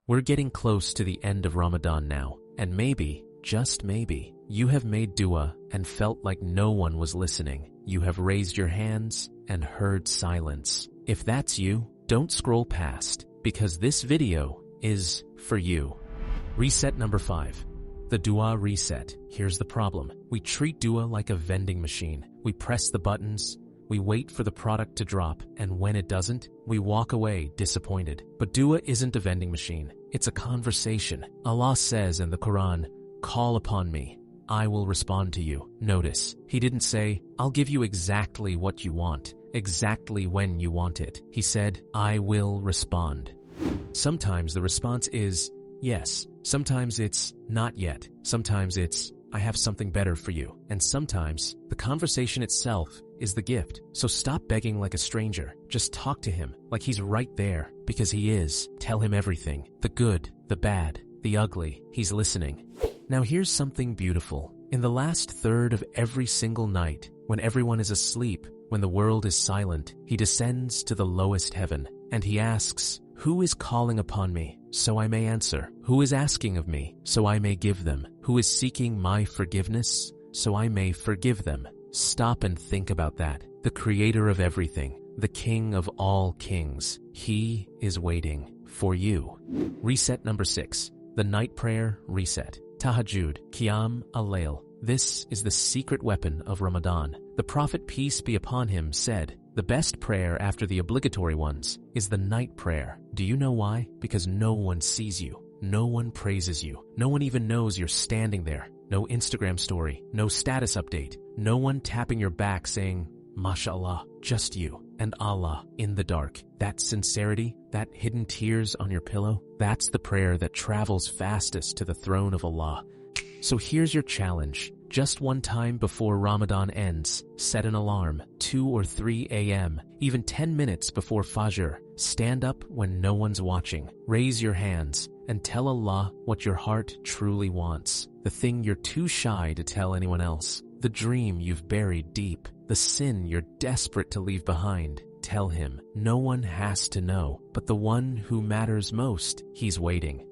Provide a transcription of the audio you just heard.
We're getting close to the end of Ramadan now, and maybe, just maybe, you have made dua and felt like no one was listening. You have raised your hands and heard silence. If that's you, don't scroll past, because this video is for you. Reset number 5. The dua reset. Here's the problem. We treat dua like a vending machine. We press the buttons, we wait for the product to drop, and when it doesn't, we walk away disappointed. But dua isn't a vending machine. It's a conversation. Allah says in the Quran, "Call upon me, I will respond to you." Notice, He didn't say, "I'll give you exactly what you want, exactly when you want it." He said, "I will respond." Sometimes the response is yes. Sometimes it's not yet. Sometimes it's, "I have something better for you." And sometimes the conversation itself is the gift. So stop begging like a stranger. Just talk to Him like He's right there, because He is. Tell Him everything. The good, the bad, the ugly. He's listening. Now here's something beautiful. In the last third of every single night, when everyone is asleep, when the world is silent, He descends to the lowest heaven, and He asks, "Who is calling upon me, so I may answer? Who is asking of me, so I may give them? Who is seeking my forgiveness, so I may forgive them?" Stop and think about that. The Creator of everything, the King of all kings, He is waiting for you. Reset number 6. The night prayer reset. Tahajjud, Qiyam al-Layl. This is the secret weapon of Ramadan. The Prophet, peace be upon him, said, "The best prayer after the obligatory ones is the night prayer." Do you know why? Because no one sees you. No one praises you. No one even knows you're standing there. No Instagram story, no status update, no one tapping your back saying, "MashaAllah," just you and Allah in the dark. That sincerity, that hidden tears on your pillow, that's the prayer that travels fastest to the throne of Allah. So here's your challenge. Just one time before Ramadan ends, set an alarm, 2 or 3 a.m., even 10 minutes before Fajr. Stand up when no one's watching. Raise your hands and tell Allah what your heart truly wants. The thing you're too shy to tell anyone else. The dream you've buried deep. The sin you're desperate to leave behind. Tell Him. No one has to know, but the one who matters most, He's waiting.